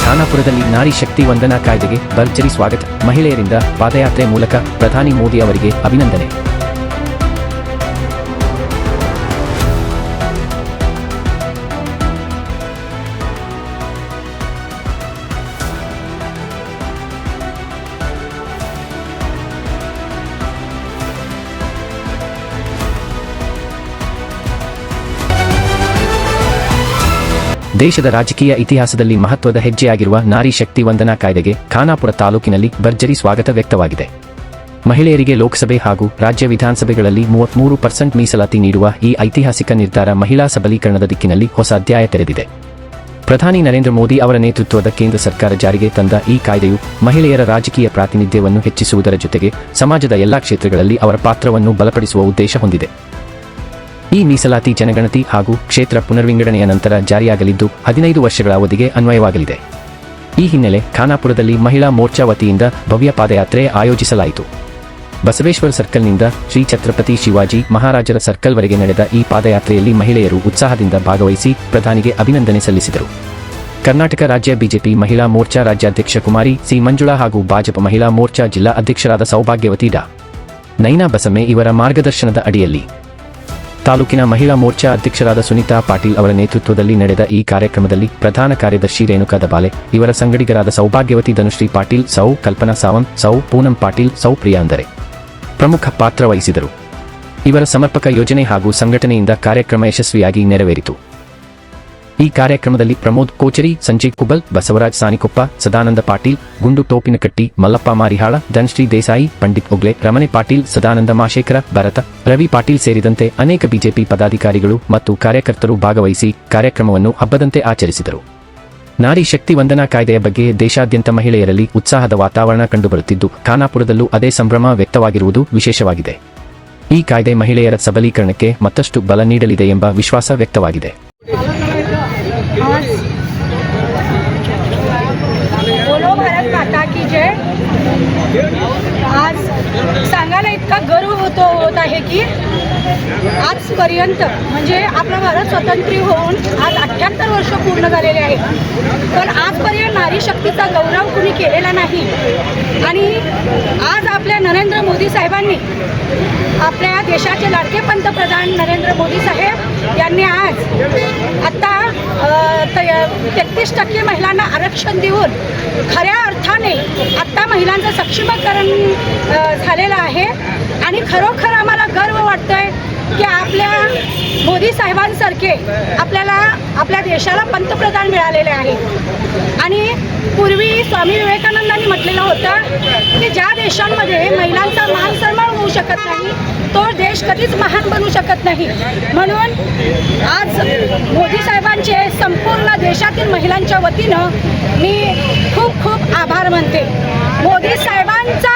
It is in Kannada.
ಖಾನಾಪುರದಲ್ಲಿ ನಾರಿ ಶಕ್ತಿ ವಂದನಾ ಕಾಯ್ದೆಗೆ ಭರ್ಜರಿ ಸ್ವಾಗತ. ಮಹಿಳೆಯರಿಂದ ಪಾದಯಾತ್ರೆ ಮೂಲಕ ಪ್ರಧಾನಿ ಮೋದಿ ಅವರಿಗೆ ಅಭಿನಂದನೆ. ದೇಶದ ರಾಜಕೀಯ ಇತಿಹಾಸದಲ್ಲಿ ಮಹತ್ವದ ಹೆಜ್ಜೆಯಾಗಿರುವ ನಾರಿ ಶಕ್ತಿ ವಂದನಾ ಕಾಯ್ದೆಗೆ ಖಾನಾಪುರ ತಾಲೂಕಿನಲ್ಲಿ ಭರ್ಜರಿ ಸ್ವಾಗತ ವ್ಯಕ್ತವಾಗಿದೆ. ಮಹಿಳೆಯರಿಗೆ ಲೋಕಸಭೆ ಹಾಗೂ ರಾಜ್ಯ ವಿಧಾನಸಭೆಗಳಲ್ಲಿ 33% ಮೀಸಲಾತಿ ನೀಡುವ ಈ ಐತಿಹಾಸಿಕ ನಿರ್ಧಾರ ಮಹಿಳಾ ಸಬಲೀಕರಣದ ದಿಕ್ಕಿನಲ್ಲಿ ಹೊಸ ಅಧ್ಯಾಯ ತೆರೆದಿದೆ. ಪ್ರಧಾನಿ ನರೇಂದ್ರ ಮೋದಿ ಅವರ ನೇತೃತ್ವದ ಕೇಂದ್ರ ಸರ್ಕಾರ ಜಾರಿಗೆ ತಂದ ಈ ಕಾಯ್ದೆಯು ಮಹಿಳೆಯರ ರಾಜಕೀಯ ಪ್ರಾತಿನಿಧ್ಯವನ್ನು ಹೆಚ್ಚಿಸುವುದರ ಜೊತೆಗೆ ಸಮಾಜದ ಎಲ್ಲಾ ಕ್ಷೇತ್ರಗಳಲ್ಲಿ ಅವರ ಪಾತ್ರವನ್ನು ಬಲಪಡಿಸುವ ಉದ್ದೇಶ ಹೊಂದಿದೆ. ಈ ಮೀಸಲಾತಿ ಜನಗಣತಿ ಹಾಗೂ ಕ್ಷೇತ್ರ ಪುನರ್ವಿಂಗಡಣೆಯ ನಂತರ ಜಾರಿಯಾಗಲಿದ್ದು 15 ವರ್ಷಗಳ ಅವಧಿಗೆ ಅನ್ವಯವಾಗಲಿದೆ. ಈ ಹಿನ್ನೆಲೆ ಖಾನಾಪುರದಲ್ಲಿ ಮಹಿಳಾ ಮೋರ್ಚಾ ವತಿಯಿಂದ ಭವ್ಯ ಪಾದಯಾತ್ರೆ ಆಯೋಜಿಸಲಾಯಿತು. ಬಸವೇಶ್ವರ ಸರ್ಕಲ್ನಿಂದ ಶ್ರೀ ಛತ್ರಪತಿ ಶಿವಾಜಿ ಮಹಾರಾಜರ ಸರ್ಕಲ್ವರೆಗೆ ನಡೆದ ಈ ಪಾದಯಾತ್ರೆಯಲ್ಲಿ ಮಹಿಳೆಯರು ಉತ್ಸಾಹದಿಂದ ಭಾಗವಹಿಸಿ ಪ್ರಧಾನಿಗೆ ಅಭಿನಂದನೆ ಸಲ್ಲಿಸಿದರು. ಕರ್ನಾಟಕ ರಾಜ್ಯ ಬಿಜೆಪಿ ಮಹಿಳಾ ಮೋರ್ಚಾ ರಾಜ್ಯಾಧ್ಯಕ್ಷ ಕುಮಾರಿ ಸಿ ಮಂಜುಳಾ ಹಾಗೂ ಭಾಜಪ ಮಹಿಳಾ ಮೋರ್ಚಾ ಜಿಲ್ಲಾ ಅಧ್ಯಕ್ಷರಾದ ಸೌಭಾಗ್ಯವತಿ ಡಾ. ನೈನಾ ಬಸಮ್ಮೆ ಇವರ ಮಾರ್ಗದರ್ಶನದ ಅಡಿಯಲ್ಲಿ ತಾಲೂಕಿನ ಮಹಿಳಾ ಮೋರ್ಚಾ ಅಧ್ಯಕ್ಷರಾದ ಸುನೀತಾ ಪಾಟೀಲ್ ಅವರ ನೇತೃತ್ವದಲ್ಲಿ ನಡೆದ ಈ ಕಾರ್ಯಕ್ರಮದಲ್ಲಿ ಪ್ರಧಾನ ಕಾರ್ಯದರ್ಶಿ ರೇಣುಕಾ ದಬಾಲೆ, ಇವರ ಸಂಗಡಿಗರಾದ ಸೌಭಾಗ್ಯವತಿ ಧನುಶ್ರೀ ಪಾಟೀಲ್, ಸೌ ಕಲ್ಪನಾ ಸಾವಂತ್, ಸೌ ಪೂನಂ ಪಾಟೀಲ್, ಸೌ ಪ್ರಿಯಾ ಅಂದರೆ ಪ್ರಮುಖ ಪಾತ್ರ ವಹಿಸಿದರು. ಇವರ ಸಮರ್ಪಕ ಯೋಜನೆ ಹಾಗೂ ಸಂಘಟನೆಯಿಂದ ಕಾರ್ಯಕ್ರಮ ಯಶಸ್ವಿಯಾಗಿ ನೆರವೇರಿತು. ಈ ಕಾರ್ಯಕ್ರಮದಲ್ಲಿ ಪ್ರಮೋದ್ ಕೋಚರಿ, ಸಂಜಯ್ ಕುಬಲ್, ಬಸವರಾಜ್ ಸಾನಿಕೊಪ್ಪ, ಸದಾನಂದ ಪಾಟೀಲ್, ಗುಂಡು ಟೋಪಿನಕಟ್ಟಿ, ಮಲ್ಲಪ್ಪ ಮಾರಿಹಾಳ, ಧನಶ್ರೀ ದೇಸಾಯಿ, ಪಂಡಿತ್ ಒಗ್ಲೆ, ರಮಣೆ ಪಾಟೀಲ್, ಸದಾನಂದ ಮಾಶೇಖರ, ಭರತ, ರವಿ ಪಾಟೀಲ್ ಸೇರಿದಂತೆ ಅನೇಕ ಬಿಜೆಪಿ ಪದಾಧಿಕಾರಿಗಳು ಮತ್ತು ಕಾರ್ಯಕರ್ತರು ಭಾಗವಹಿಸಿ ಕಾರ್ಯಕ್ರಮವನ್ನು ಹಬ್ಬದಂತೆ ಆಚರಿಸಿದರು. ನಾರಿ ಶಕ್ತಿ ವಂದನಾ ಕಾಯ್ದೆಯ ಬಗ್ಗೆ ದೇಶಾದ್ಯಂತ ಮಹಿಳೆಯರಲ್ಲಿ ಉತ್ಸಾಹದ ವಾತಾವರಣ ಕಂಡುಬರುತ್ತಿದ್ದು, ಖಾನಾಪುರದಲ್ಲೂ ಅದೇ ಸಂಭ್ರಮ ವ್ಯಕ್ತವಾಗಿರುವುದು ವಿಶೇಷವಾಗಿದೆ. ಈ ಕಾಯ್ದೆ ಮಹಿಳೆಯರ ಸಬಲೀಕರಣಕ್ಕೆ ಮತ್ತಷ್ಟು ಬಲ ನೀಡಲಿದೆ ಎಂಬ ವಿಶ್ವಾಸ ವ್ಯಕ್ತವಾಗಿದೆ. बोलो भारत माता की जय. आज सांगायला इतका गर्व होत आहे की आजपर्यंत म्हणजे आपला भारत स्वतंत्र होऊन आज 78 वर्ष पूर्ण झालेले आहेत, पण आजपर्यंत नारी शक्तीचा गौरव कुणी केलेला नाही. आणि आज आपल्या नरेंद्र मोदी साहेबांनी, आपल्या देशाचे लाडके पंतप्रधान नरेंद्र मोदी साहेब यांनी आज आता 33% महिलांना आरक्षण देऊन खऱ्या अर्थाने आत्ता महिलांचं सक्षमीकरण झालेलं आहे. आणि खरोखर आम्हाला गर्व वाटतोय की आपल्या मोदी साहेबांसारखे आपल्याला आपल्या देशाला पंतप्रधान मिळालेले आहे. आणि पूर्वी स्वामी विवेकानंदांनी म्हटलेलं होतं की ज्या देशांमध्ये महिलांचा मान सन्मान होऊ शकत नाही तो देश कधीच महान बनू शकत नाही. म्हणून आज मोदी साहेबांचे संपूर्ण देशातील महिलांच्या वतीनं मी खूप खूप आभार मानते. मोदी साहेबांचा